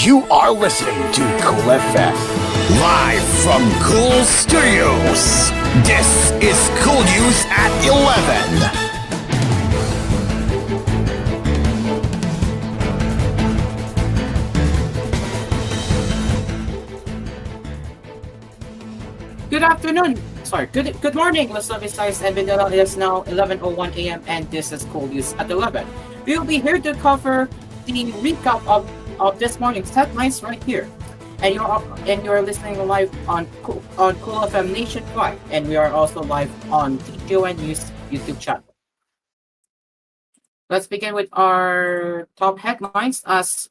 You are listening to Cool FM, live from Cool Studios. This is Cool News at 11. Good afternoon. Sorry, good morning, Luzon, Visayas, and Mindanao. It is now 11:01 a.m. and this is Cool News at 11. We will be here to cover the recap of this morning's headlines right here. And you're listening live on Cool FM nationwide, and we are also live on TVH News YouTube channel. Let's begin with our top headlines as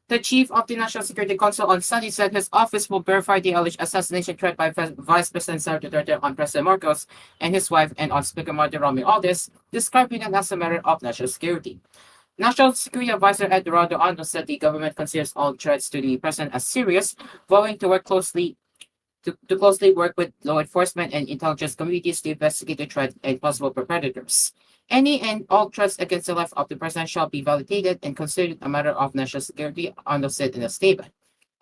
the chief of the National Security Council on Sunday said his office will verify the alleged assassination threat by Vice President Sara Duterte on President Marcos and his wife and on Speaker Martin Romualdez, Aldis, describing it as a matter of national security. National Security Advisor Eduardo Ando said the government considers all threats to the president as serious, vowing to work closely to closely work with law enforcement and intelligence communities to investigate the threat and possible perpetrators. Any and all threats against the life of the president shall be validated and considered a matter of national security, Ando said in a statement.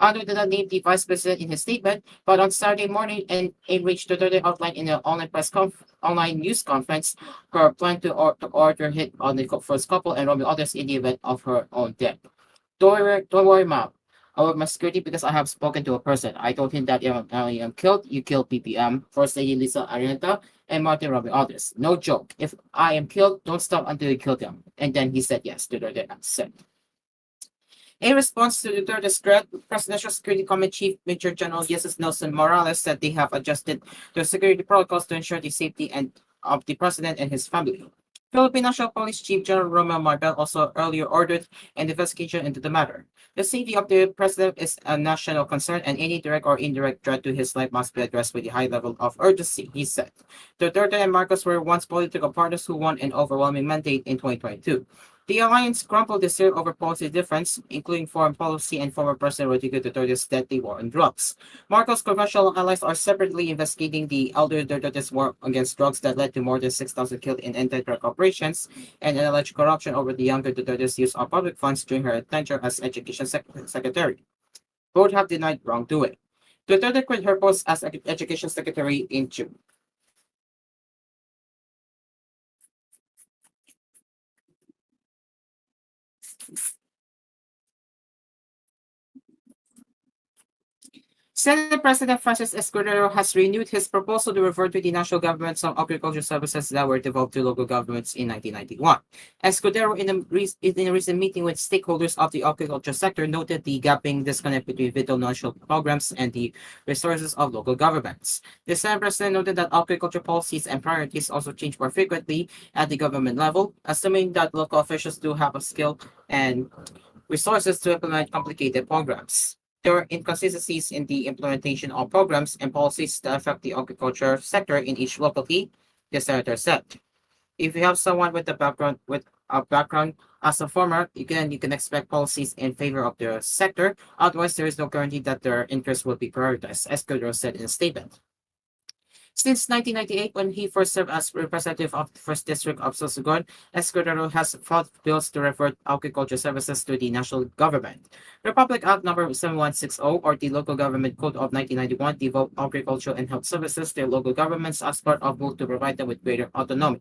Ando did not name the vice president in his statement, but on Saturday morning, in which Duterte outlined in an online news conference her plan to order hit on the first couple and Romeo others in the event of her own death. Don't worry, ma'am. I work my security because I have spoken to a person. I told him that if I am killed, you kill PPM, First Lady Lisa Arienta, and Martin Romualdez others. No joke. If I am killed, don't stop until you kill them. And then he said yes, Duterte said. In response to Duterte's threat, Presidential Security Command Chief Major General Jesus Nelson Morales said they have adjusted their security protocols to ensure the safety of the president and his family. Philippine National Police Chief General Romeo Marbel also earlier ordered an investigation into the matter. The safety of the president is a national concern, and any direct or indirect threat to his life must be addressed with a high level of urgency, he said. Duterte and Marcos were once political partners who won an overwhelming mandate in 2022. The alliance crumbled this year over policy difference, including foreign policy and former President Rodrigo Duterte's deadly war on drugs. Marcos' conventional allies are separately investigating the elder Duterte's war against drugs that led to more than 6,000 killed in anti-drug operations and an alleged corruption over the younger Duterte's use of public funds during her tenure as Education Secretary. Both have denied wrongdoing. Duterte quit her post as Education Secretary in June. Senate President Francis Escudero has renewed his proposal to revert to the national government some agriculture services that were devolved to local governments in 1991. Escudero, in a recent meeting with stakeholders of the agriculture sector, noted the gaping disconnect between vital national programs and the resources of local governments. The Senate President noted that agriculture policies and priorities also change more frequently at the government level, assuming that local officials do have a skill and resources to implement complicated programs. There are inconsistencies in the implementation of programs and policies that affect the agriculture sector in each locality, the senator said. If you have someone with a background as a farmer, you can expect policies in favor of the sector. Otherwise, there is no guarantee that their interests will be prioritized, as Escudero said in a statement. Since 1998, when he first served as representative of the First District of Sorsogon, Escudero has fought bills to revert agriculture services to the national government. Republic Act No. 7160, or the Local Government Code of 1991, devolved agricultural and health services to local governments as part of move to provide them with greater autonomy.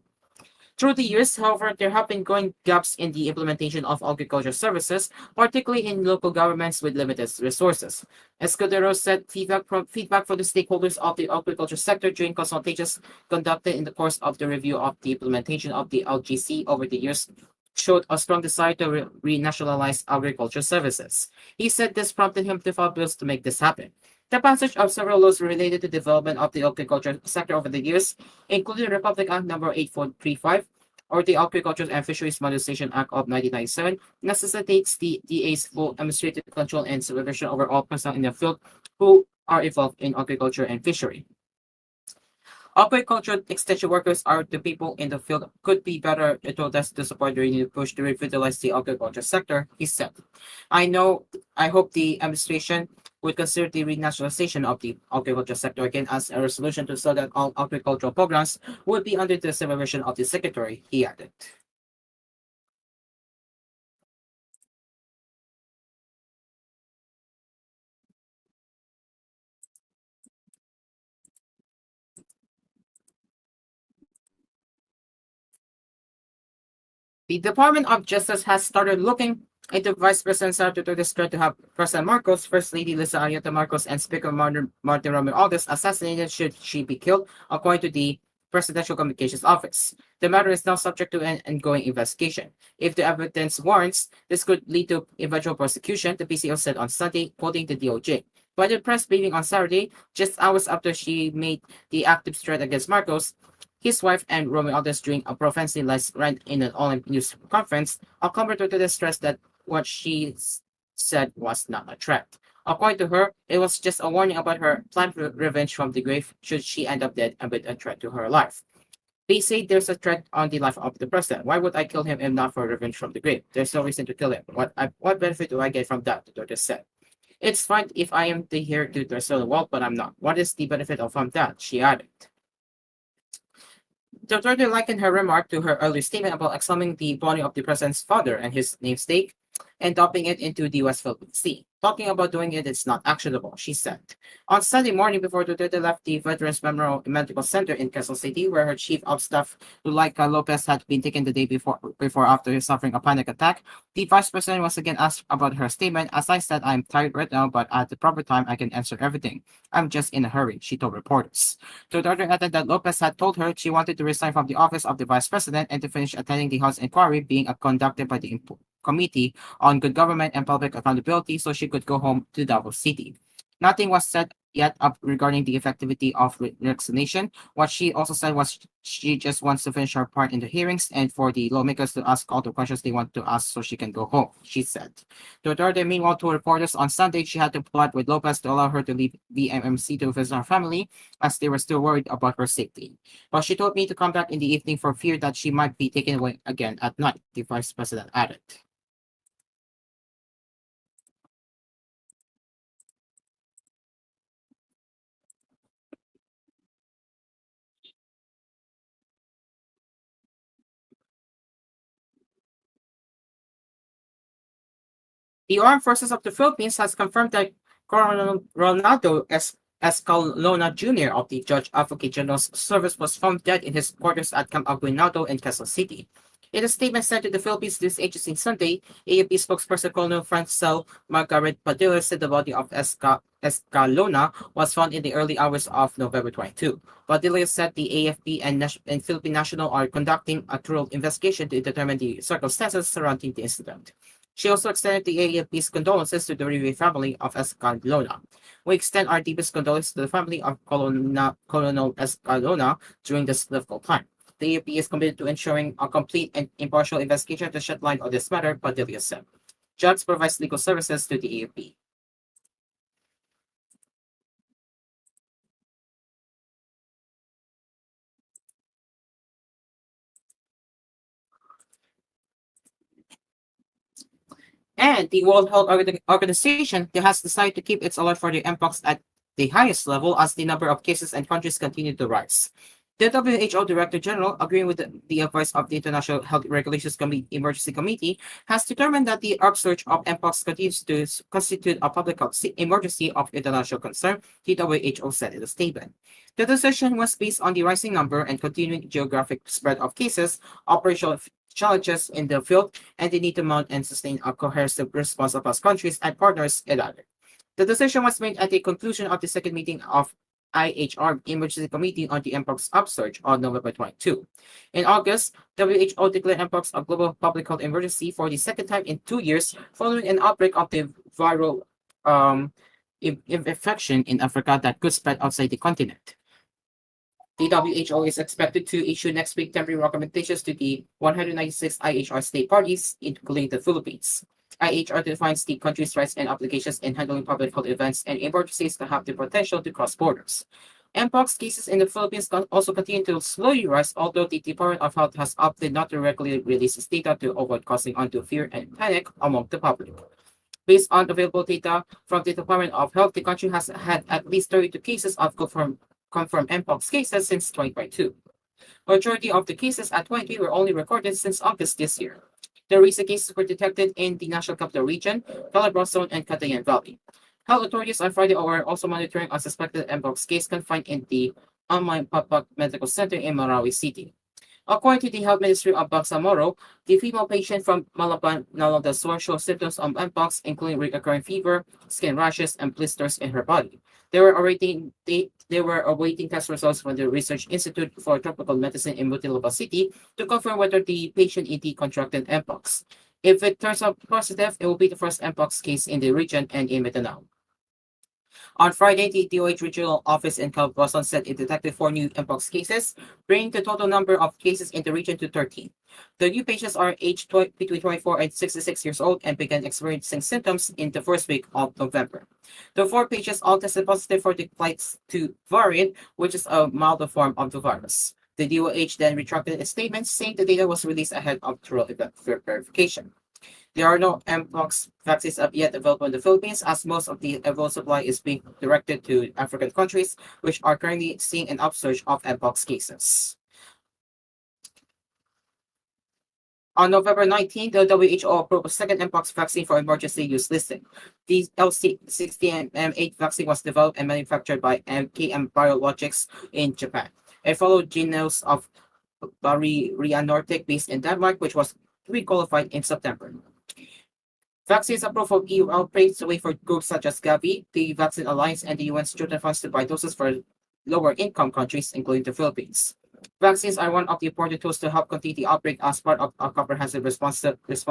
Through the years, however, there have been growing gaps in the implementation of agriculture services, particularly in local governments with limited resources. Escudero said feedback from the stakeholders of the agriculture sector during consultations conducted in the course of the review of the implementation of the LGC over the years showed a strong desire to renationalize agriculture services. He said this prompted him to file bills to make this happen. The passage of several laws related to development of the agriculture sector over the years, including the Republic Act No. 8435 or the Agriculture and Fisheries Modernization Act of 1997, necessitates the DA's full administrative control and supervision over all personnel in the field who are involved in agriculture and fishery. Agricultural extension workers are the people in the field could be better told us to support the renewed push to revitalize the agriculture sector, he said. I hope the administration would consider the renationalization of the agriculture sector again as a resolution to so that all agricultural programs would be under the supervision of the secretary, he added. The Department of Justice has started looking into Vice President Sara Duterte's threat to have President Marcos, First Lady Lisa Arieta Marcos, and Speaker Martin Romualdez assassinated should she be killed, according to the Presidential Communications Office. The matter is now subject to an ongoing investigation. If the evidence warrants, this could lead to eventual prosecution, the PCO said on Sunday, quoting the DOJ. By the press briefing on Saturday, just hours after she made the active threat against Marcos, his wife and Romeo Aldous during a professionalized rant in an online news conference, Alcomber to stressed that what she said was not a threat. According to her, it was just a warning about her planned revenge from the grave should she end up dead and with a threat to her life. They say there's a threat on the life of the president. Why would I kill him if not for revenge from the grave? There's no reason to kill him. What benefit do I get from that? The daughter said. It's fine if I am here to restore the world, but I'm not. What is the benefit of from that? She added. Duterte likened her remark to her earlier statement about examining the body of the president's father and his namesake and dumping it into the West Philippine Sea. Talking about doing it is not actionable, she said. On Sunday morning, before Duterte left the Veterans Memorial Medical Center in Quezon City, where her chief of staff, Lulayca Lopez, had been taken the day before after suffering a panic attack, the vice president was again asked about her statement. As I said, I'm tired right now, but at the proper time, I can answer everything. I'm just in a hurry, she told reporters. Duterte added that Lopez had told her she wanted to resign from the office of the vice president and to finish attending the House inquiry being conducted by the Committee on Good Government and Public Accountability so she could go home to Davao City. Nothing was said yet up regarding the effectivity of resignation. What she also said was she just wants to finish her part in the hearings and for the lawmakers to ask all the questions they want to ask so she can go home, she said. Duterte, meanwhile, told reporters on Sunday she had to plot with Lopez to allow her to leave the MMC to visit her family as they were still worried about her safety. But she told me to come back in the evening for fear that she might be taken away again at night, the vice president added. The Armed Forces of the Philippines has confirmed that Colonel Ronaldo Escalona Jr. of the Judge Advocate General's Service was found dead in his quarters at Camp Aguinaldo in Quezon City. In a statement sent to the Philippines News Agency Sunday, AFP spokesperson Colonel Francel Margaret Padilla said the body of Escalona was found in the early hours of November 22. Padilla said the AFP and Philippine National are conducting a thorough investigation to determine the circumstances surrounding the incident. She also extended the AFP's condolences to the bereaved family of Escalona. We extend our deepest condolences to the family of Colonel Escalona during this difficult time. The AFP is committed to ensuring a complete and impartial investigation to shed light on this matter, Padilla said. Judge provides legal services to the AFP. And the World Health Organization has decided to keep its alert for the mpox at the highest level as the number of cases and countries continue to rise. The WHO Director General, agreeing with the advice of the International Health Regulations Emergency Committee, has determined that the upsurge of mpox continues to constitute a public health emergency of international concern, the WHO said in a statement. The decision was based on the rising number and continuing geographic spread of cases, operational challenges in the field, and the need to mount and sustain a cohesive response across countries and partners, it added. The decision was made at the conclusion of the second meeting of IHR Emergency Committee on the Mpox upsurge on November 22. In August, WHO declared Mpox a global public health emergency for the second time in 2 years following an outbreak of the viral infection in Africa that could spread outside the continent. The WHO is expected to issue next week temporary recommendations to the 196 IHR state parties, including the Philippines. IHR defines the country's rights and obligations in handling public health events and emergencies that have the potential to cross borders. Mpox cases in the Philippines also continue to slowly rise, although the Department of Health has opted not to regularly release its data to avoid causing undue fear and panic among the public. Based on available data from the Department of Health, the country has had at least 32 cases of confirmed Mpox cases since 2022. Majority of the cases at 23 were only recorded since August this year. The recent cases were detected in the National Capital Region, Calabarzon, and Cagayan Valley. Health authorities on Friday were also monitoring a suspected Mpox case confined in the Amay Papak Medical Center in Marawi City. According to the Health Ministry of Bangsamoro, the female patient from Malaban Nalong del Sur shows symptoms of mpox, including recurring fever, skin rashes, and blisters in her body. They were awaiting test results from the Research Institute for Tropical Medicine in Muntinlupa City to confirm whether the patient indeed contracted mpox. If it turns out positive, it will be the first mpox case in the region and in Mindanao. On Friday, the DOH Regional Office in Calbasan said it detected 4 new mpox cases, bringing the total number of cases in the region to 13. The new patients are aged between 24 and 66 years old and began experiencing symptoms in the first week of November. The 4 patients all tested positive for the Clades 2 variant, which is a milder form of the virus. The DOH then retracted its statement, saying the data was released ahead of thorough verification. There are no mpox vaccines yet available in the Philippines, as most of the available supply is being directed to African countries, which are currently seeing an upsurge of mpox cases. On November 19, the WHO approved a second mpox vaccine for emergency use listing. The LC60M8 vaccine was developed and manufactured by KM Biologics in Japan. It followed Genos of Bavarian Nordic based in Denmark, which was requalified in September. Vaccines approved for EU outbreaks away for groups such as Gavi, the Vaccine Alliance, and the UN's Children Funds to buy doses for lower-income countries, including the Philippines. Vaccines are one of the important tools to help contain the outbreak as part of a comprehensive response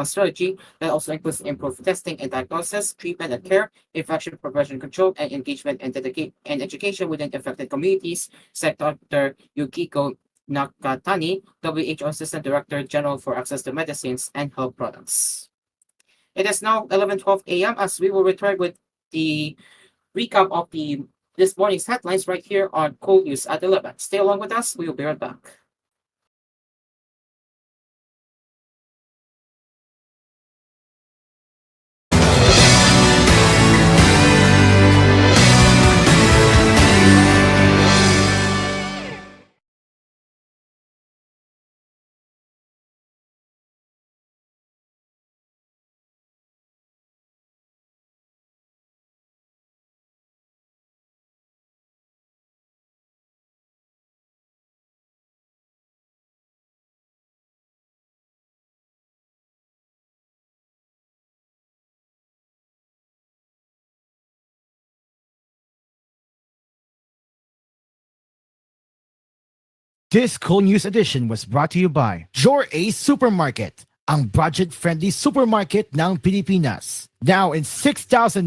strategy that also includes improved testing and diagnosis, treatment and care, infection prevention control, and engagement and education within affected communities, said Dr. Yukiko Nakatani, WHO Assistant Director General for Access to Medicines and Health Products. It is now 11:12 a.m. as we will return with the recap of this morning's headlines right here on koolNews at 11. Stay along with us. We will be right back. This Cool News edition was brought to you by Your Ace Supermarket, ang budget-friendly supermarket ng Pilipinas. Now in 6,900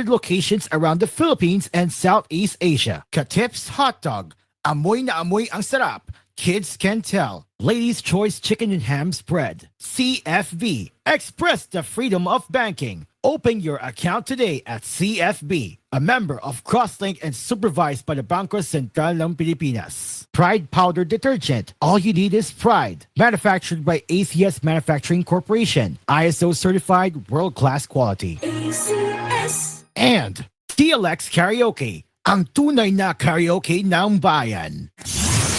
locations around the Philippines and Southeast Asia. Katip's Hot Dog, amoy na amoy ang sarap. Kids can tell. Ladies' Choice Chicken and Ham Spread. CFB, express the freedom of banking. Open your account today at CFB, a member of Crosslink and supervised by the Bangko Sentral ng Pilipinas. Pride Powder Detergent. All you need is pride. Manufactured by ACS Manufacturing Corporation. ISO certified world-class quality. ACS. And DLX Karaoke, ang tunay na karaoke ng bayan.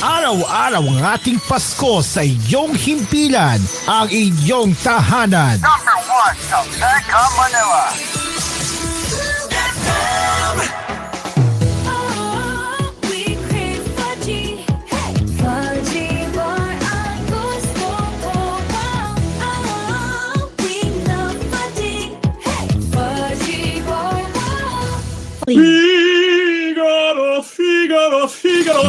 Araw-araw ang ating Pasko sa iyong himpilan, ang iyong tahanan. Number 1 sa Mega Manila.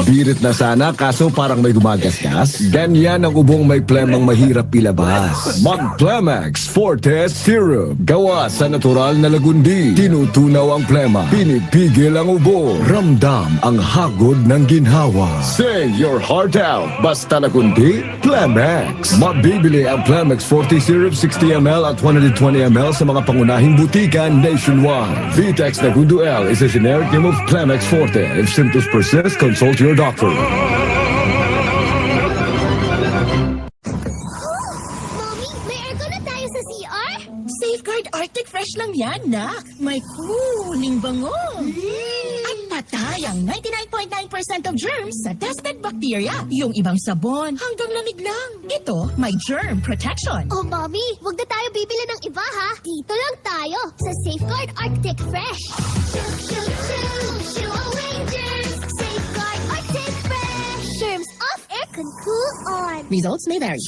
Birit na sana kaso parang may gumagasgas. Ganyan ang ubong may plemang mahirap ilabas. Mag-Plemex Forte Syrup. Gawa sa natural na lagundi. Tinutunaw ang plema. Pinipigil ang ubo. Ramdam ang hagod ng ginhawa. Sing your heart out. Basta lagundi, Plemex. Mabibili ang Plemex Forte Syrup 60ml at 120ml sa mga pangunahing butika nationwide. Vitex Nagundo L is a generic name of Plemex Forte. If symptoms persist, consult your doctor. Mommy, may aircon na tayo sa CR? Safeguard Arctic Fresh lang yan, nak. May cooling bango. At patay ang 99.9% of germs sa tested bacteria. Yung ibang sabon, hanggang lamig lang. Ito, may germ protection. Oh, Mommy, wag na tayo bibili ng iba, ha? Dito lang tayo sa Safeguard Arctic Fresh. Shoo away germs. Safeguard Arctic Fresh. Germs off, air can cool on. Results may vary.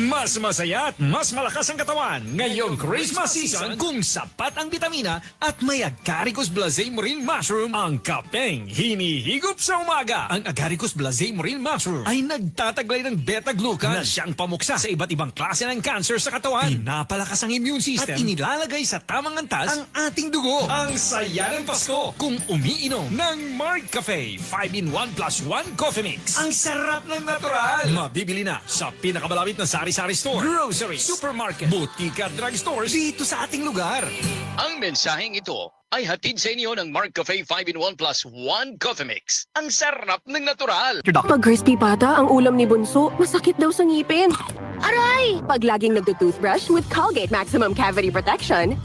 Mas masaya at mas malakas ang katawan ngayong Christmas season kung sapat ang bitamina at may Agaricus Blazé Marine Mushroom ang kapeng hinihigop sa umaga. Ang Agaricus Blazé Marine Mushroom ay nagtataglay ng beta-glucan na siyang pamuksa sa iba't ibang klase ng cancer sa katawan. Pinapalakas ang immune system at inilalagay sa tamang antas ang ating dugo. Ang saya ng Pasko kung umiinom ng Mark Cafe 5-in-1 plus 1 Coffee Mix. Ang sarap ng natural. Mabibili na sa pinakamalapit na sari-sari store, grocery, supermarket, butika, drugstores dito sa ating lugar. Ang mensaheng ito ay hatid sa inyo ng Mark Cafe 5-in-1 plus 1 Coffee Mix. Ang sarap ng natural. Pag crispy pata ang ulam ni Bunso, masakit daw sa ngipin. Aray! Pag laging nagdo-toothbrush with Colgate Maximum Cavity Protection,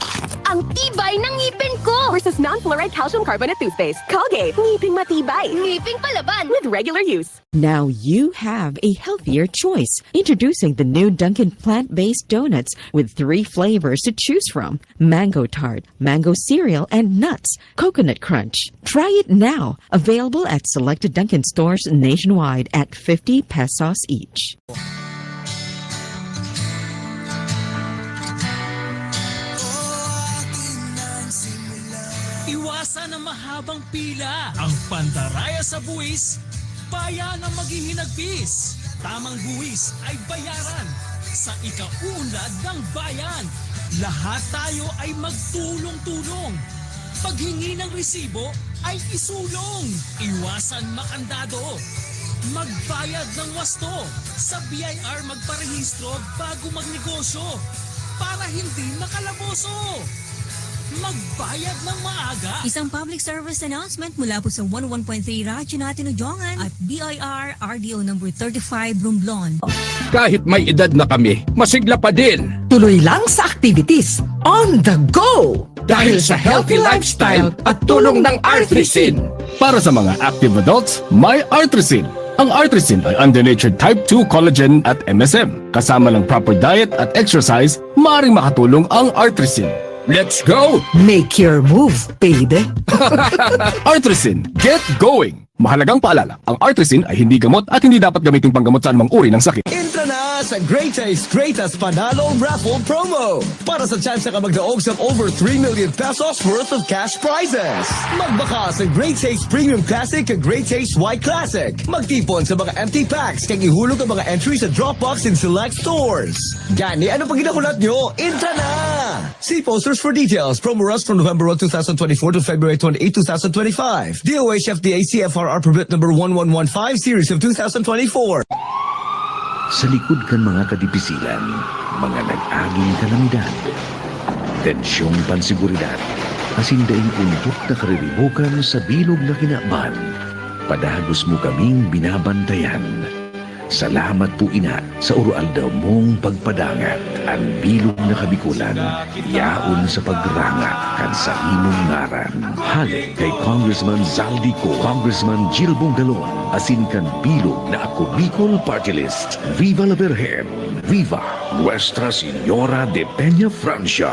ang tibay ng ngipin ko! Versus non-fluoride calcium carbonate toothpaste. Colgate, ngiping matibay. Ngiping palaban with regular use. Now you have a healthier choice. Introducing the new Dunkin' plant-based donuts with 3 flavors to choose from: mango tart, mango cereal, and nuts, coconut crunch. Try it now. Available at selected Dunkin' stores nationwide at 50 pesos each. Iwasan ang mahabang pila. Ang pandaraya sa buwis, bayan ang maghihinagpis. Tamang buwis ay bayaran sa ikaunlad ng bayan. Lahat tayo ay magtulong-tulong. Paghingi ng resibo ay isulong. Iwasan makandado. Magbayad ng wasto. Sa BIR magparehistro bago magnegosyo para hindi makalaboso. Magbayad ng maaga. Isang public service announcement mula po sa 101.3 Radyo natin Ujongan at BIR RDO number 35 Romblon. Kahit may edad na kami, masigla pa din. Tuloy lang sa activities on the go! Dahil sa healthy lifestyle at tulong ng Artrisin. Para sa mga active adults, may Artrisin. Ang Artrisin ay undenatured type 2 collagen at MSM. Kasama ng proper diet at exercise, maaaring makatulong ang Artrisin. Let's go! Make your move, baby! Artrisin, get going! Mahalagang paalala, ang Artrisin ay hindi gamot at hindi dapat gamitin panggamot sa anumang uri ng sakit. Intra na sa Great Taste Greatest Panalo Raffle Promo para sa chance na magdaog sa over 3 million pesos worth of cash prizes. Magbaka sa Great Taste Premium Classic at Great Taste White Classic. Magtipon sa mga empty packs kaya ihulog ang mga entries sa Dropbox in select stores. Gani, ano pag ginakulat nyo? Intra na! See posters for details. Promo runs from November 1, 2024 to February 28, 2025. DOH FDA CFRR permit number 1115 series of 2024. Sa likod kan mga kadipisilan, mga nag-aging kalamidad, tensyong pansiguridad, asindaing untok na kariribukan sa bilog na kinaaman, padagos mo kaming binabantayan. Salamat po ina sa urualdaw mong pagpadangat. Ang bilog na kabikulan, yaon sa pagrangat kan sa imong ngaran. Halik kay Congressman Zaldico, Congressman Jill Bongalon, asin kan bilog na Ako Bicol Party List. Viva la Virgen! Viva Nuestra Señora de Peña Francia!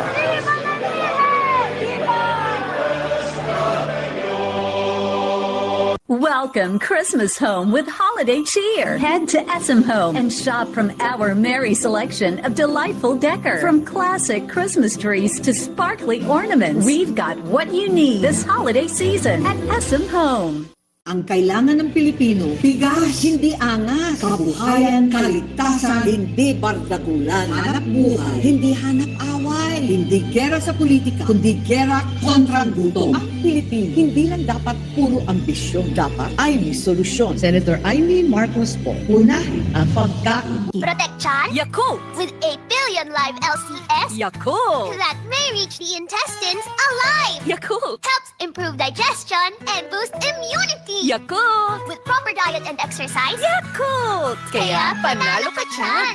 Welcome Christmas home with holiday cheer. Head to SM Home and shop from our merry selection of delightful decor. From classic Christmas trees to sparkly ornaments, we've got what you need this holiday season at SM Home. Ang kailangan ng Pilipino, bigas, hindi angas, kabuhayan, kaligtasan, hindi bardagulan, hanap buhay, hindi hanap away, hindi gera sa politika, kundi gera kontra gutom. Ang Pilipino, hindi lang dapat puro ambisyon, dapat ay may solusyon. Senator Amy Marcos po, unahin ang pagkain. Protection Yakult! with 8 billion live LCS Yakult! that may reach the intestines alive. Yakult! Helps improve digestion and boost immunity. Yakult! With proper diet and exercise, Yakult! kaya panalo ka dyan.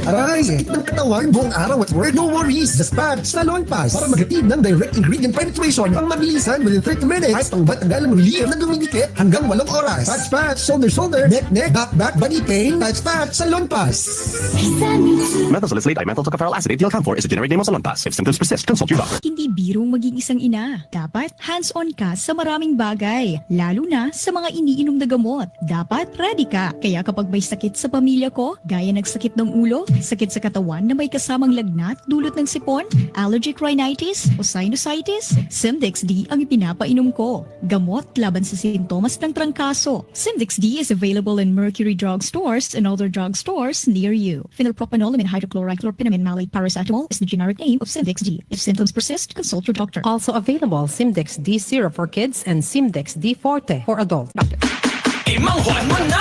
Aray, sakit ng katawan buong araw at work? No worries, just patch Salon Pass para maghatid ng direct ingredient penetration ang mabilisan within 30 minutes at ang matagalang relief na dumidikit hanggang 8 oras. Patch, shoulder, neck, back, body pain, patch, Salon Pass. Menthol salicylate dimethyl tocopherol acetate DL-Camphor is a generic name of Salonpas. If symptoms persist, consult your doctor. Hindi birong maging isang ina. Dapat hands-on ka sa maraming bagay, lalo na sa mga iniinom na gamot. Dapat ready ka. Kaya kapag may sakit sa pamilya ko, gaya ng sakit ng ulo, sakit sa katawan na may kasamang lagnat dulot ng sipon, allergic rhinitis o sinusitis, Simdex D ang ipinapainom ko. Gamot laban sa sintomas ng trangkaso. Simdex D is available in Mercury Drug Stores and other drug stores near you. Phenylpropanolamine hydrochloride chlorpheniramine malate paracetamol is the generic name of Simdex D. If symptoms persist, consult your doctor. Also available Simdex D Syrup for kids and Simdex D Forte for adults. Imanghuan mo na!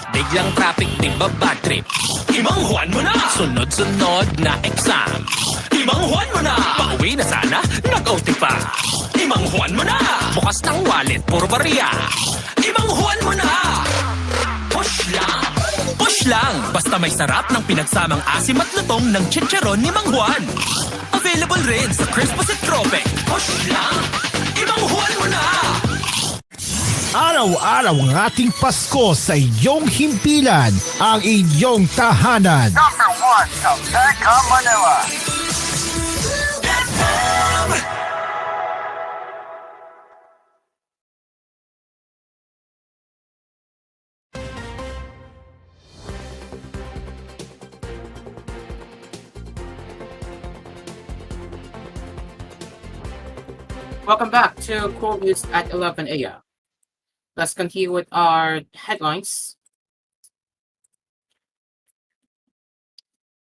Biglang traffic, di ba bad trip? Imanghuan mo na! Sunod-sunod na exam. Imanghuan mo na! Pauwi na sana, nag-OT pa. Imanghuan mo na! Bukas ng wallet, puro barya. Imanghuan mo na! Push lang! Push lang! Basta may sarap ng pinagsamang asim at lutong ng chicharon ni Mang Juan. Available rin sa Crispus at Tropic. Push lang! Imanghuan mo na! Araw-araw ang ating Pasko sa iyong himpilan, ang inyong tahanan. Number 1 sa Mega Manila. Welcome back to koolNews at 11 a.m. Let's continue with our headlines.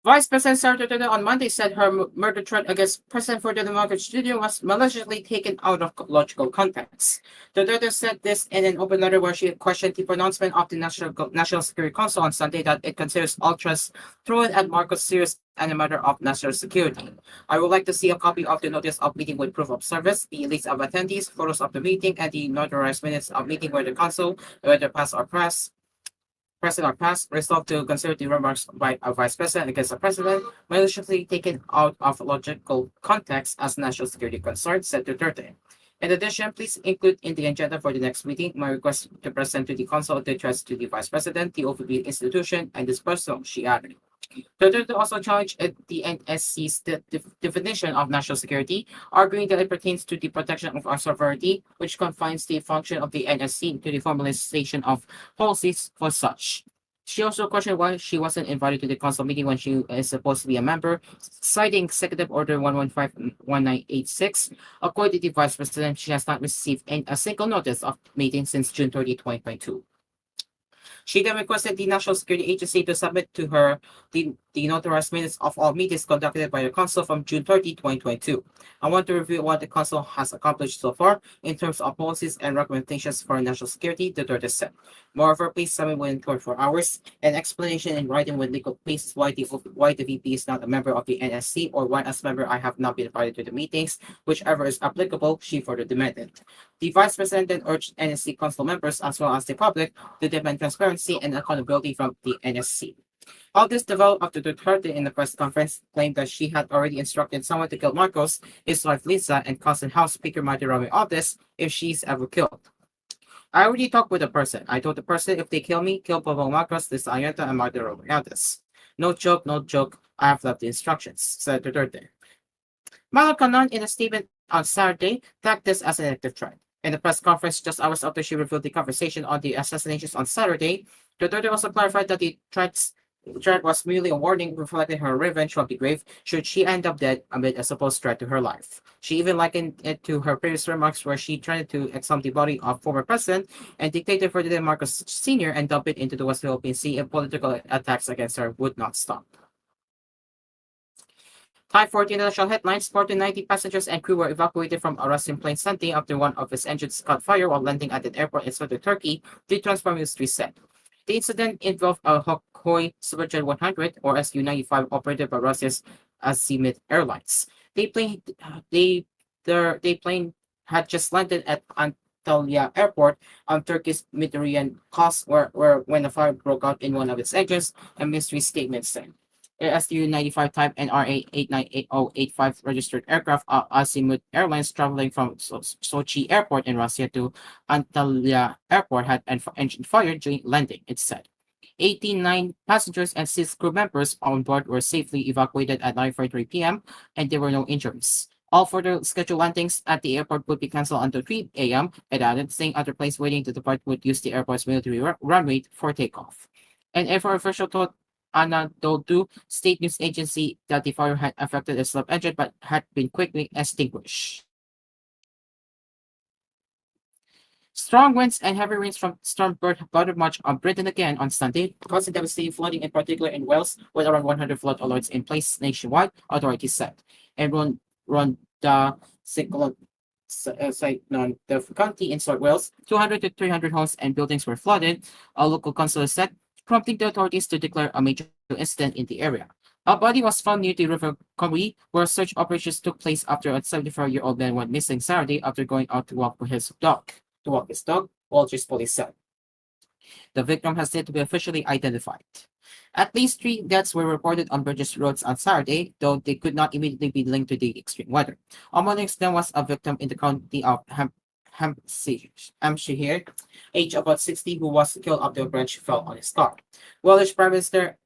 Vice President Sara Duterte on Monday said her murder threat against President Ferdinand Marcos Jr. was maliciously taken out of logical context. Duterte said this in an open letter where she questioned the pronouncement of the National Security Council on Sunday that it considers all threats thrown at Marcos serious and a matter of national security. I would like to see a copy of the notice of meeting with proof of service, the list of attendees, photos of the meeting, and the notarized minutes of meeting where the council, whether past or present or past, resolved to consider the remarks by a vice president against the president maliciously taken out of logical context as national security concerns, said Duterte. In addition, please include in the agenda for the next meeting my request to present to the council the threats to the vice president, the OVP institution, and this person, she added. Duterte also challenged the NSC's definition of national security, arguing that it pertains to the protection of our sovereignty, which confines the function of the NSC to the formalization of policies for such. She also questioned why she wasn't invited to the council meeting when she is supposed to be a member, citing Executive Order 115-1986. According to the Vice President, she has not received a single notice of meeting since June 30, 2022. She then requested the National Security Agency to submit to her the notarized minutes of all meetings conducted by the Council from June 30, 2022. I want to review what the Council has accomplished so far in terms of policies and recommendations for national security, Duterte said. Moreover, please submit within 24 hours an explanation in writing with legal basis why the VP is not a member of the NSC or why as member I have not been invited to the meetings, whichever is applicable, she further demanded. The Vice President then urged NSC Council members as well as the public to demand transparency and accountability from the NSC. All this developed after Duterte in the press conference claimed that she had already instructed someone to kill Marcos, his wife Lisa, and cousin House Speaker Marty Romy Alves if she's ever killed. I already talked with the person. I told the person if they kill me, kill Pablo Marcos, Lisa Ayanta, and Marty Romy Alves. No joke, no joke. I have left the instructions, said Duterte. Malacanon, in a statement on Saturday, tagged this as an active threat. In the press conference just hours after she revealed the conversation on the assassinations on Saturday, Duterte also clarified that the threat was merely a warning reflecting her revenge from the grave should she end up dead amid a supposed threat to her life. She even likened it to her previous remarks where she tried to exhume the body of former president and dictator Ferdinand Marcos Sr. and dump it into the West Philippine Sea if political attacks against her would not stop. Thai 14 international headlines, 90 passengers and crew were evacuated from a resting plane Sunday after one of its engines caught fire while landing at an airport in southern Turkey, the Transport Ministry said. The incident involved a Sukhoi Superjet 100 or Su-95 operated by Russia's Azimut Airlines. The plane had just landed at Antalya Airport on Turkey's Mediterranean coast, where when a fire broke out in one of its engines, a mystery statement said. SU-95 type NRA 898085 registered aircraft Azimut Airlines traveling from Sochi Airport in Russia to Antalya Airport had an engine fire during landing, it said. 89 passengers and 6 crew members on board were safely evacuated at 9:43 p.m. and there were no injuries. All further scheduled landings at the airport would be canceled until 3 a.m. It added, saying other planes waiting to depart would use the airport's military runway for takeoff. An airport official told Anadolu state news agency that the fire had affected a slip engine but had been quickly extinguished. Strong winds and heavy rains from Storm Bert buttered much of Britain again on Sunday, causing devastating flooding, in particular in Wales, with around 100 flood alerts in place nationwide, authorities said. And Rhondda Cyclone the county in South Wales, 200 to 300 homes and buildings were flooded, a local councillor said, prompting the authorities to declare a major incident in the area. A body was found near the River Conwy, where search operations took place after a 74-year-old man went missing Saturday after going out to walk with his dog. Walters police said. The victim has yet to be officially identified. At least 3 deaths were reported on Burgess roads on Saturday, though they could not immediately be linked to the extreme weather. Among them was a victim in the county of Hampshire, age about 60, who was killed after a branch fell on his car. Welsh Prime Minister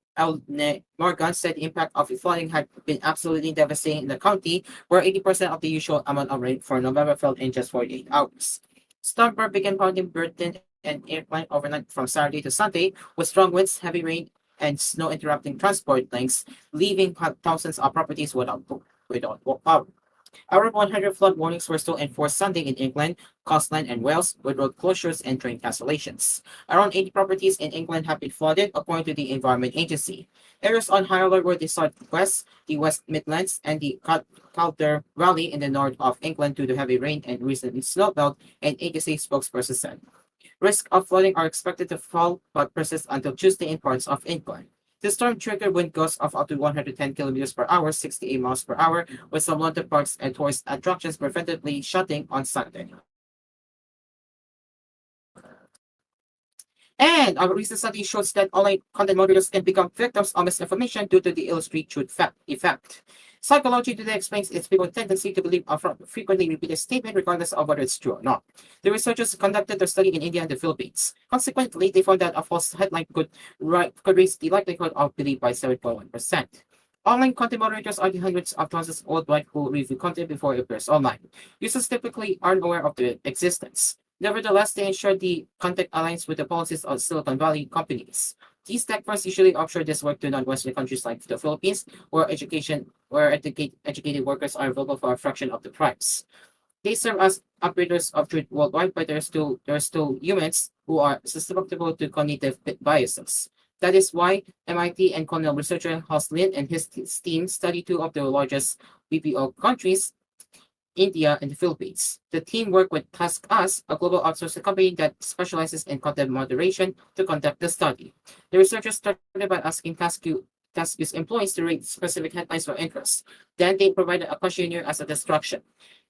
Morgan said the impact of the flooding had been absolutely devastating in the county, where 80% of the usual amount of rain for November fell in just 48 hours. Storm Bert began pounding Britain and England overnight from Saturday to Sunday, with strong winds, heavy rain, and snow interrupting transport links, leaving thousands of properties without power. Around 100 flood warnings were still enforced Sunday in England, coastline, and Wales, with road closures and train cancellations. Around 80 properties in England have been flooded, according to the Environment Agency. Areas on high alert were the Southwest, the West Midlands, and the Calder Valley in the north of England due to heavy rain and recent snowmelt, an agency spokesperson said. Risk of flooding are expected to fall but persist until Tuesday in parts of England. The storm triggered wind gusts of up to 110 kilometers per hour, 68 miles per hour, with some London parks and tourist attractions preventively shutting on Sunday. And our recent study shows that online content moderators can become victims of misinformation due to the illustrate truth effect. Psychology Today explains its people's tendency to believe a frequently repeated statement regardless of whether it's true or not. The researchers conducted their study in India and the Philippines. Consequently, they found that a false headline could raise the likelihood of belief by 7.1%. Online content moderators are the hundreds of thousands worldwide who review content before it appears online. Users typically aren't aware of their existence. Nevertheless, they ensure the content aligns with the policies of Silicon Valley companies. These tech firms usually offshore this work to non-Western countries like the Philippines, where educated workers are available for a fraction of the price. They serve as operators of truth worldwide, but there are still humans who are susceptible to cognitive biases. That is why MIT and Cornell researcher Hans Lin and his team study 2 of the largest BPO countries, India and the Philippines. The team worked with TaskUs, a global outsourcing company that specializes in content moderation, to conduct the study. The researchers started by asking TaskUs employees to rate specific headlines for interest. Then they provided a questionnaire as a distraction.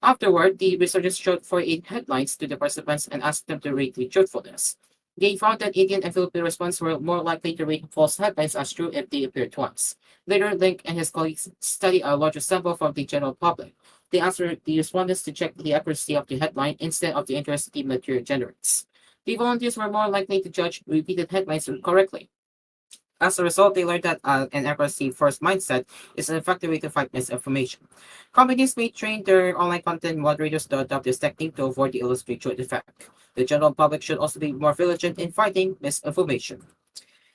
Afterward, the researchers showed 48 headlines to the participants and asked them to rate the truthfulness. They found that Indian and Filipino respondents were more likely to rate false headlines as true if they appeared twice. Later, Link and his colleagues studied a larger sample from the general public. They asked the respondents to check the accuracy of the headline instead of the interest the material generates. The volunteers were more likely to judge repeated headlines correctly. As a result, they learned that an accuracy-first mindset is an effective way to fight misinformation. Companies may train their online content moderators to adopt this technique to avoid the illustrate truth effect. The general public should also be more vigilant in fighting misinformation.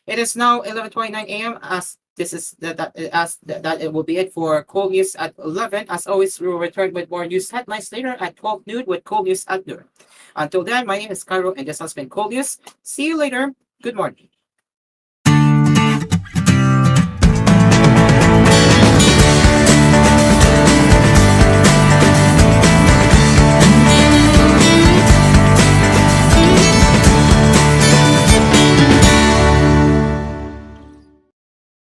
It is now 11:29 a.m. As it will be it for koolNews at 11. As always, we will return with more news headlines later at 12 noon with koolNews at noon. Until then, my name is Cairo and this has been koolNews. See you later. Good morning.